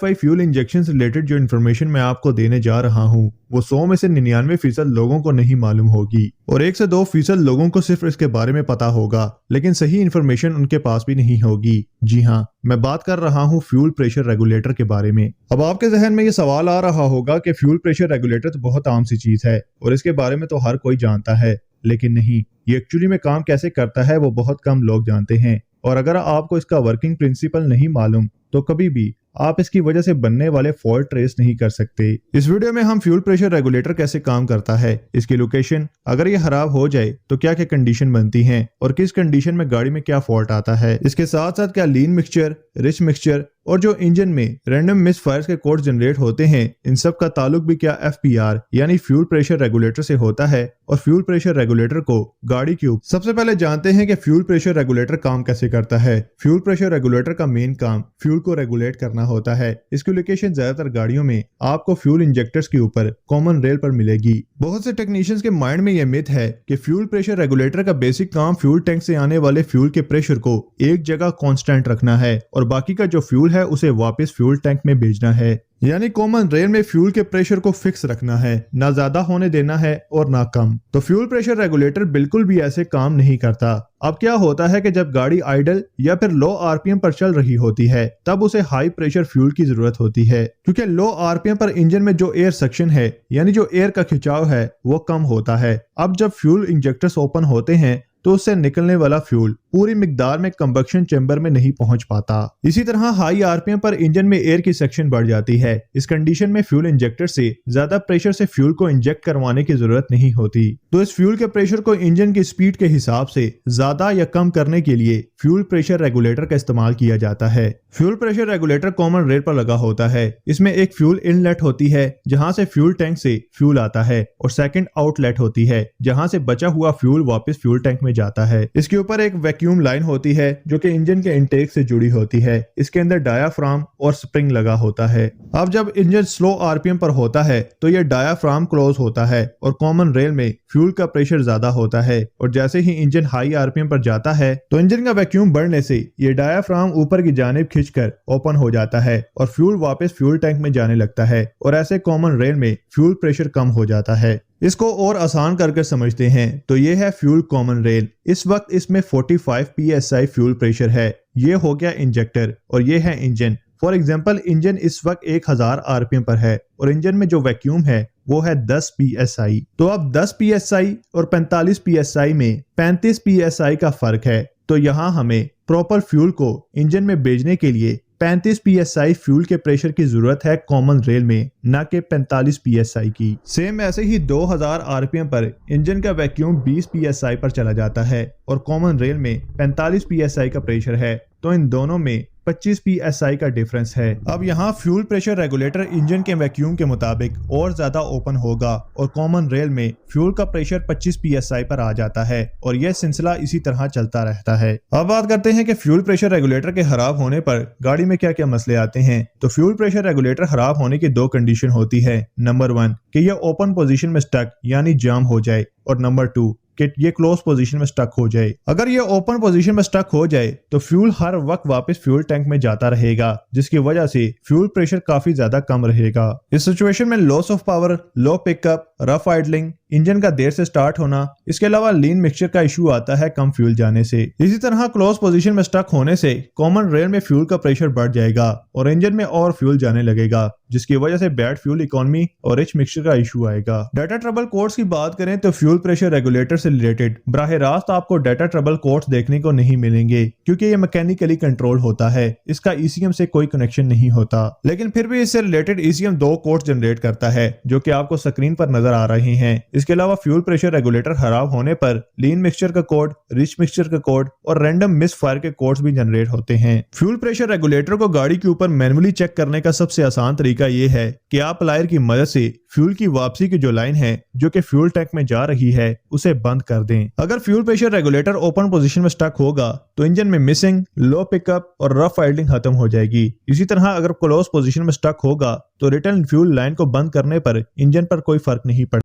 Wifi fuel injection से related जो information मैं आपको देने जा रहा हूँ वो 100 में से 99% लोगों को नहीं मालूम होगी और 1 से 2% लोगों को सिर्फ इसके बारे में पता होगा, लेकिन सही इन्फॉर्मेशन उनके पास भी नहीं होगी। जी हाँ, मैं बात कर रहा हूँ फ्यूल प्रेशर रेगुलेटर के बारे में। अब आपके जहन में ये सवाल आ रहा होगा कि फ्यूल प्रेशर रेगुलेटर तो बहुत आम सी चीज है और इसके बारे में तो हर कोई जानता है, लेकिन नहीं, ये एक्चुअली में काम कैसे करता है वो बहुत कम लोग जानते हैं। और अगर आपको इसका वर्किंग प्रिंसिपल नहीं मालूम तो कभी भी आप इसकी वजह से बनने वाले फॉल्ट ट्रेस नहीं कर सकते। इस वीडियो में हम फ्यूल प्रेशर रेगुलेटर कैसे काम करता है, इसकी लोकेशन, अगर ये खराब हो जाए तो क्या क्या कंडीशन बनती हैं और किस कंडीशन में गाड़ी में क्या फॉल्ट आता है, इसके साथ साथ क्या लीन मिक्सचर, रिच मिक्सचर और जो इंजन में रैंडम मिस फायर्स के कोड जनरेट होते हैं, इन सब का ताल्लुक भी क्या FPR यानी फ्यूल प्रेशर रेगुलेटर से होता है और फ्यूल प्रेशर रेगुलेटर को गाड़ी के ऊपर। सबसे पहले जानते हैं कि फ्यूल प्रेशर रेगुलेटर काम कैसे करता है। फ्यूल प्रेशर रेगुलेटर का मेन काम फ्यूल को रेगुलेट करना होता है। इसकी लोकेशन ज्यादातर गाड़ियों में आपको फ्यूल इंजेक्टर्स के ऊपर कॉमन रेल पर मिलेगी। बहुत से टेक्नीशियंस के माइंड में यह मिथ है कि फ्यूल प्रेशर रेगुलेटर का बेसिक काम फ्यूल टैंक से आने वाले फ्यूल के प्रेशर को एक जगह कांस्टेंट रखना है और बाकी का जो फ्यूल है उसे वापस फ्यूल टैंक में भेजना है, यानी कॉमन रेल में फ्यूल के प्रेशर को फिक्स रखना है, ना ज्यादा होने देना है और ना कम। तो फ्यूल प्रेशर रेगुलेटर बिल्कुल भी ऐसे काम नहीं करता। अब क्या होता है कि जब गाड़ी आइडल या फिर लो RPM पर चल रही होती है तब उसे हाई प्रेशर फ्यूल की जरूरत होती है, क्योंकि लो RPM पर इंजन में जो एयर सक्शन है यानी जो एयर का खिंचाव है वो कम होता है। अब जब फ्यूल इंजेक्टर्स ओपन होते हैं तो उससे निकलने वाला फ्यूल पूरी मिकदार में कंबक्शन चेंबर में नहीं पहुंच पाता। इसी तरह हाई RPM पर इंजन में एयर की सेक्शन बढ़ जाती है। इस कंडीशन में फ्यूल इंजेक्टर से ज्यादा प्रेशर से फ्यूल को इंजेक्ट करवाने की जरूरत नहीं होती, तो इस फ्यूल के प्रेशर को इंजन की स्पीड के हिसाब से ज्यादा या कम करने के लिए फ्यूल प्रेशर रेगुलेटर का इस्तेमाल किया जाता है। Fuel pressure regulator common rail पर लगा होता है। इसमें एक फ्यूल इनलेट होती है जहां से फ्यूल टैंक से फ्यूल आता है और सेकंड आउटलेट होती है जहां से बचा हुआ फ्यूल वापस फ्यूल टैंक में जाता है। इसके ऊपर एक वैक्यूम लाइन होती है जो कि इंजन के इनटेक से जुड़ी होती है। इसके अंदर डायाफ्राम और स्प्रिंग लगा होता है। अब जब इंजन स्लो RPM पर होता है तो यह डायाफ्राम क्लोज होता है और कॉमन रेल में फ्यूल का प्रेशर ज्यादा होता है और जैसे ही इंजन हाई RPM पर जाता है तो इंजन का वैक्यूम बढ़ने से ये डायाफ्राम ऊपर की जानिब खिंचकर ओपन हो जाता है और फ्यूल वापस फ्यूल टैंक में जाने लगता है और ऐसे कॉमन रेल में फ्यूल प्रेशर कम हो जाता है। इसको और आसान करके समझते हैं तो ये है फ्यूल कॉमन रेल। इस वक्त इसमें 45 PSI फ्यूल प्रेशर है। ये हो गया इंजेक्टर और ये है इंजन। फॉर एग्जांपल इंजन इस वक्त 1000 RPM पर है और इंजन में जो वैक्यूम है वो है 10 PSI। तो अब 10 PSI और 45 PSI में 35 PSI का फर्क है, तो यहाँ हमें प्रॉपर फ्यूल को इंजन में भेजने के लिए 35 PSI फ्यूल के प्रेशर की जरूरत है कॉमन रेल में, न कि 45 PSI की। सेम ऐसे ही 2000 RPM पर इंजन का वैक्यूम 20 PSI पर चला जाता है और कॉमन रेल में 45 PSI का प्रेशर है, तो इन दोनों में 25 PSI का डिफरेंस है। अब यहाँ फ्यूल प्रेशर रेगुलेटर इंजन के वैक्यूम के मुताबिक और ज्यादा ओपन होगा और कॉमन रेल में फ्यूल का प्रेशर 25 PSI पर आ जाता है और यह सिलसिला इसी तरह चलता रहता है। अब बात करते हैं कि फ्यूल प्रेशर रेगुलेटर के खराब होने पर गाड़ी में क्या क्या मसले आते हैं। तो फ्यूल प्रेशर रेगुलेटर खराब होने की 2 कंडीशन होती है। नंबर 1 कि यह ओपन पोजीशन में स्टक यानी जाम हो जाए और नंबर 2 कि ये क्लोज पोजीशन में स्टक हो जाए। अगर ये ओपन पोजीशन में स्टक हो जाए तो फ्यूल हर वक्त वापस फ्यूल टैंक में जाता रहेगा, जिसकी वजह से फ्यूल प्रेशर काफी ज्यादा कम रहेगा। इस सिचुएशन में loss of power, low pickup, rough idling, engine का देर से स्टार्ट होना, इसके अलावा लीन मिक्सचर का इशू आता है कम फ्यूल जाने से। इसी तरह क्लोज पोजीशन में स्टक होने से कॉमन रेल में फ्यूल का प्रेशर बढ़ जाएगा और इंजन में और फ्यूल जाने लगेगा, जिसकी वजह से बैड फ्यूल इकोनॉमी और रिच मिक्सचर का इशू आएगा। डाटा ट्रबल कोड्स की बात करें तो फ्यूल प्रेशर रेगुलेटर से रिलेटेड बराह रास्त आपको डाटा ट्रबल कोड्स देखने को नहीं मिलेंगे, क्योंकि ये मैकेनिकली कंट्रोल होता है। इसका ECM से कोई कनेक्शन नहीं होता, लेकिन फिर भी इससे रिलेटेड ECM 2 कोड्स जनरेट करता है जो कि आपको स्क्रीन पर नजर आ रहे हैं। इसके अलावा फ्यूल प्रेशर रेगुलेटर खराब होने पर लीन मिक्सचर का कोड, रिच मिक्सचर का कोड और रैंडम मिस फायर के कोड्स भी जनरेट होते हैं। फ्यूल प्रेशर रेगुलेटर को गाड़ी के ऊपर मैनुअली चेक करने का सबसे आसान तरीका ये है कि आप प्लायर की मदद से फ्यूल की वापसी की जो लाइन है जो कि फ्यूल टैंक में जा रही है उसे बंद कर दें। अगर fuel pressure regulator open position में स्टक होगा तो इंजन में मिसिंग, लो पिकअप और रफ आइडलिंग खत्म हो जाएगी। इसी तरह अगर क्लोज पोजीशन में स्टक होगा तो रिटर्न फ्यूल लाइन को बंद करने पर इंजन पर कोई फर्क नहीं पड़ेगा।